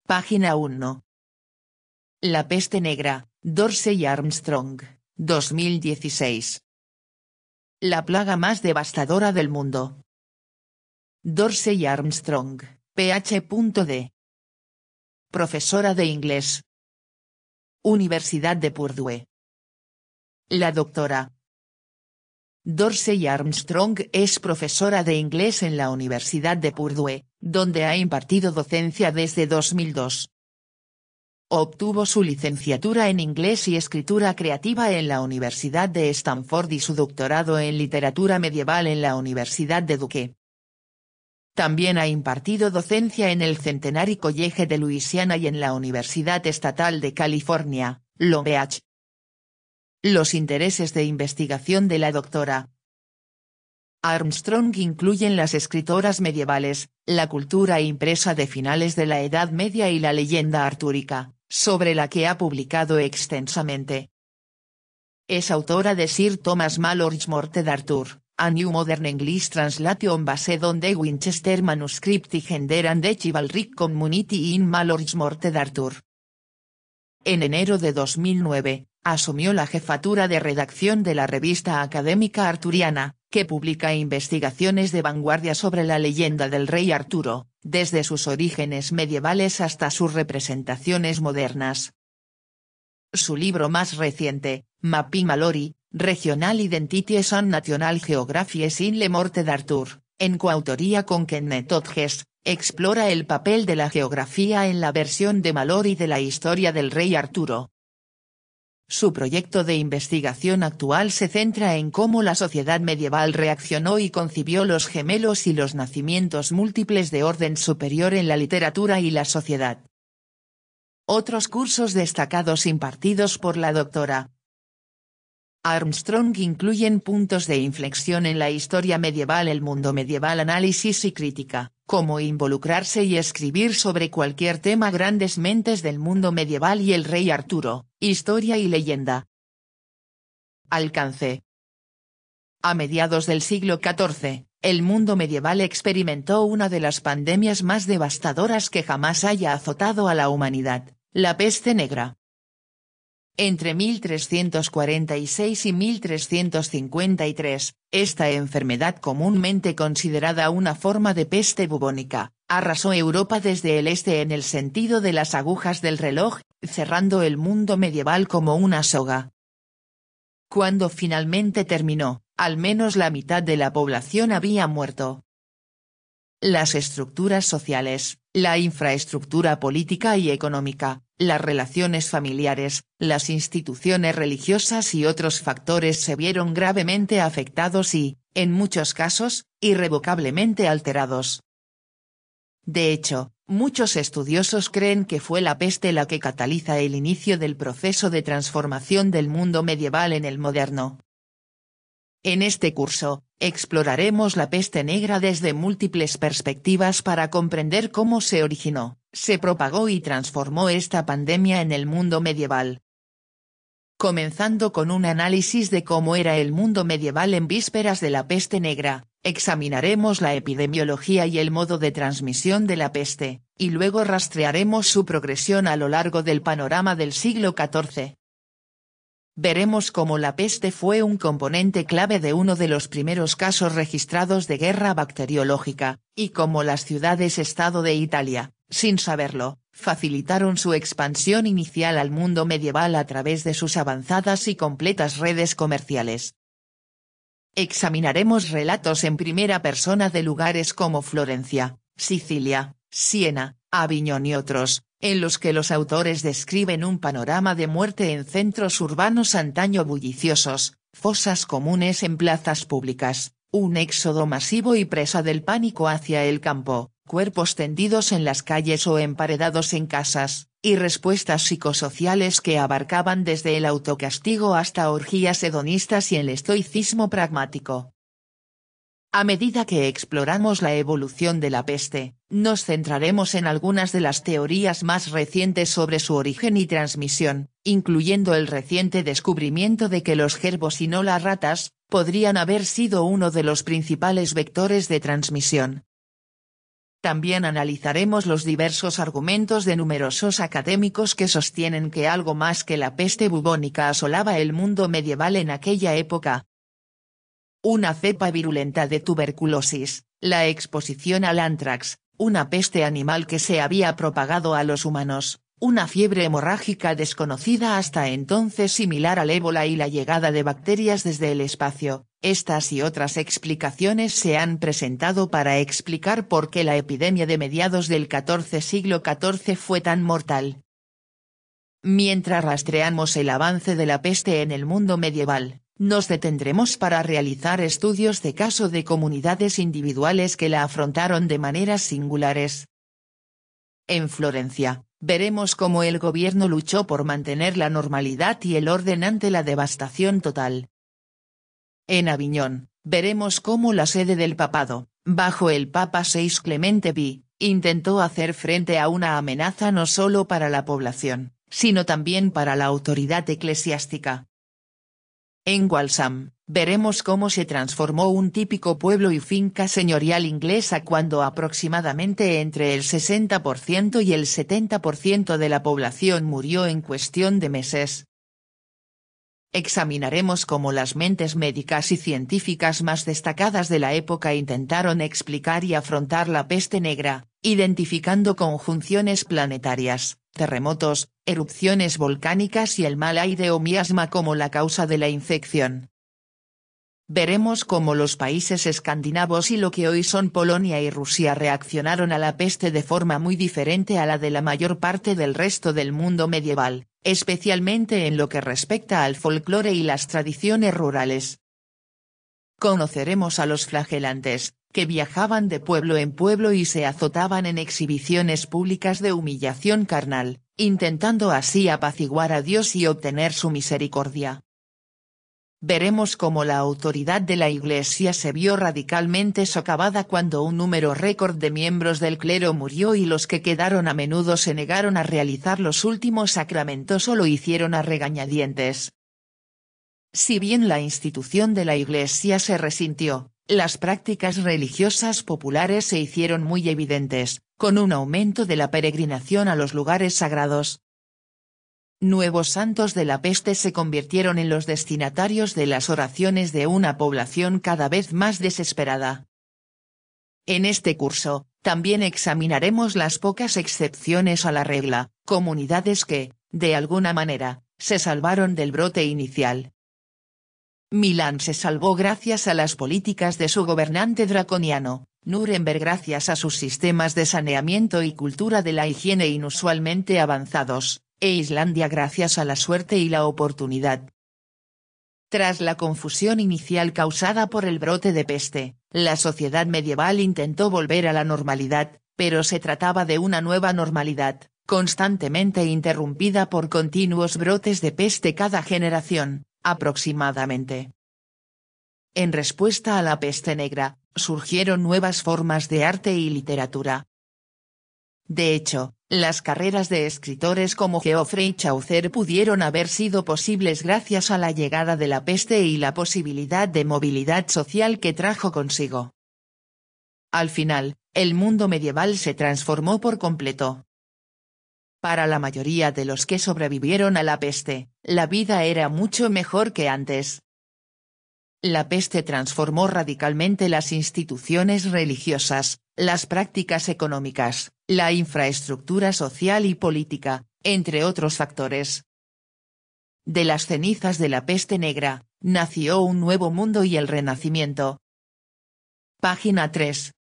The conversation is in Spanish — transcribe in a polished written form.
Página 1. La peste negra, Dorsey Armstrong, 2016. La plaga más devastadora del mundo. Dorsey Armstrong, Ph.D. Profesora de inglés. Universidad de Purdue. La doctora Dorsey Armstrong es profesora de inglés en la Universidad de Purdue, donde ha impartido docencia desde 2002. Obtuvo su licenciatura en Inglés y Escritura Creativa en la Universidad de Stanford y su doctorado en Literatura Medieval en la Universidad de Duke. También ha impartido docencia en el Centenary College de Luisiana y en la Universidad Estatal de California, Long Beach. Los intereses de investigación de la doctora Armstrong incluyen las escritoras medievales, la cultura impresa de finales de la Edad Media y la leyenda artúrica, sobre la que ha publicado extensamente. Es autora de Sir Thomas Malory's Morte d'Arthur, A New Modern English Translation based on the Winchester Manuscript y Gender and the Chivalric Community in Malory's Morte d'Arthur. En enero de 2009, asumió la jefatura de redacción de la revista académica arturiana, que publica investigaciones de vanguardia sobre la leyenda del rey Arturo, desde sus orígenes medievales hasta sus representaciones modernas. Su libro más reciente, Mapping Malory, Regional Identities and National Geographies in le Morte d'Arthur, en coautoría con Kenneth Hodges, explora el papel de la geografía en la versión de Malory de la historia del rey Arturo. Su proyecto de investigación actual se centra en cómo la sociedad medieval reaccionó y concibió los gemelos y los nacimientos múltiples de orden superior en la literatura y la sociedad. Otros cursos destacados impartidos por la doctora Armstrong incluyen puntos de inflexión en la historia medieval, el mundo medieval, análisis y crítica, cómo involucrarse y escribir sobre cualquier tema, grandes mentes del mundo medieval y el rey Arturo, historia y leyenda. Alcance. A mediados del siglo XIV, el mundo medieval experimentó una de las pandemias más devastadoras que jamás haya azotado a la humanidad, la peste negra. Entre 1346 y 1353, esta enfermedad, comúnmente considerada una forma de peste bubónica, arrasó Europa desde el este en el sentido de las agujas del reloj, cerrando el mundo medieval como una soga. Cuando finalmente terminó, al menos la mitad de la población había muerto. Las estructuras sociales, la infraestructura política y económica, las relaciones familiares, las instituciones religiosas y otros factores se vieron gravemente afectados y, en muchos casos, irrevocablemente alterados. De hecho, muchos estudiosos creen que fue la peste la que cataliza el inicio del proceso de transformación del mundo medieval en el moderno. En este curso, exploraremos la peste negra desde múltiples perspectivas para comprender cómo se originó, se propagó y transformó esta pandemia en el mundo medieval. Comenzando con un análisis de cómo era el mundo medieval en vísperas de la peste negra, examinaremos la epidemiología y el modo de transmisión de la peste, y luego rastrearemos su progresión a lo largo del panorama del siglo XIV. Veremos cómo la peste fue un componente clave de uno de los primeros casos registrados de guerra bacteriológica, y cómo las ciudades-estado de Italia, sin saberlo, facilitaron su expansión inicial al mundo medieval a través de sus avanzadas y completas redes comerciales. Examinaremos relatos en primera persona de lugares como Florencia, Sicilia, Siena, Aviñón y otros, en los que los autores describen un panorama de muerte en centros urbanos antaño bulliciosos, fosas comunes en plazas públicas, un éxodo masivo y presa del pánico hacia el campo, cuerpos tendidos en las calles o emparedados en casas, y respuestas psicosociales que abarcaban desde el autocastigo hasta orgías hedonistas y el estoicismo pragmático. A medida que exploramos la evolución de la peste, nos centraremos en algunas de las teorías más recientes sobre su origen y transmisión, incluyendo el reciente descubrimiento de que los jerbos y no las ratas, podrían haber sido uno de los principales vectores de transmisión. También analizaremos los diversos argumentos de numerosos académicos que sostienen que algo más que la peste bubónica asolaba el mundo medieval en aquella época. Una cepa virulenta de tuberculosis, la exposición al antrax, una peste animal que se había propagado a los humanos, una fiebre hemorrágica desconocida hasta entonces similar al ébola y la llegada de bacterias desde el espacio. Estas y otras explicaciones se han presentado para explicar por qué la epidemia de mediados del siglo XIV fue tan mortal. Mientras rastreamos el avance de la peste en el mundo medieval, nos detendremos para realizar estudios de caso de comunidades individuales que la afrontaron de maneras singulares. En Florencia, veremos cómo el gobierno luchó por mantener la normalidad y el orden ante la devastación total. En Aviñón, veremos cómo la sede del papado, bajo el Papa VI Clemente V, intentó hacer frente a una amenaza no solo para la población, sino también para la autoridad eclesiástica. En Walsham, veremos cómo se transformó un típico pueblo y finca señorial inglesa cuando aproximadamente entre el 60% y el 70% de la población murió en cuestión de meses. Examinaremos cómo las mentes médicas y científicas más destacadas de la época intentaron explicar y afrontar la peste negra, identificando conjunciones planetarias, terremotos, erupciones volcánicas y el mal aire o miasma como la causa de la infección. Veremos cómo los países escandinavos y lo que hoy son Polonia y Rusia reaccionaron a la peste de forma muy diferente a la de la mayor parte del resto del mundo medieval, especialmente en lo que respecta al folclore y las tradiciones rurales. Conoceremos a los flagelantes, que viajaban de pueblo en pueblo y se azotaban en exhibiciones públicas de humillación carnal, intentando así apaciguar a Dios y obtener su misericordia. Veremos cómo la autoridad de la Iglesia se vio radicalmente socavada cuando un número récord de miembros del clero murió y los que quedaron a menudo se negaron a realizar los últimos sacramentos o lo hicieron a regañadientes. Si bien la institución de la Iglesia se resintió, las prácticas religiosas populares se hicieron muy evidentes, con un aumento de la peregrinación a los lugares sagrados. Nuevos santos de la peste se convirtieron en los destinatarios de las oraciones de una población cada vez más desesperada. En este curso, también examinaremos las pocas excepciones a la regla, comunidades que, de alguna manera, se salvaron del brote inicial. Milán se salvó gracias a las políticas de su gobernante draconiano, Nuremberg gracias a sus sistemas de saneamiento y cultura de la higiene inusualmente avanzados, e Islandia gracias a la suerte y la oportunidad. Tras la confusión inicial causada por el brote de peste, la sociedad medieval intentó volver a la normalidad, pero se trataba de una nueva normalidad, constantemente interrumpida por continuos brotes de peste cada generación, aproximadamente. En respuesta a la peste negra, surgieron nuevas formas de arte y literatura. De hecho, las carreras de escritores como Geoffrey Chaucer pudieron haber sido posibles gracias a la llegada de la peste y la posibilidad de movilidad social que trajo consigo. Al final, el mundo medieval se transformó por completo. Para la mayoría de los que sobrevivieron a la peste, la vida era mucho mejor que antes. La peste transformó radicalmente las instituciones religiosas, las prácticas económicas, la infraestructura social y política, entre otros factores. De las cenizas de la peste negra, nació un nuevo mundo y el Renacimiento. Página 3.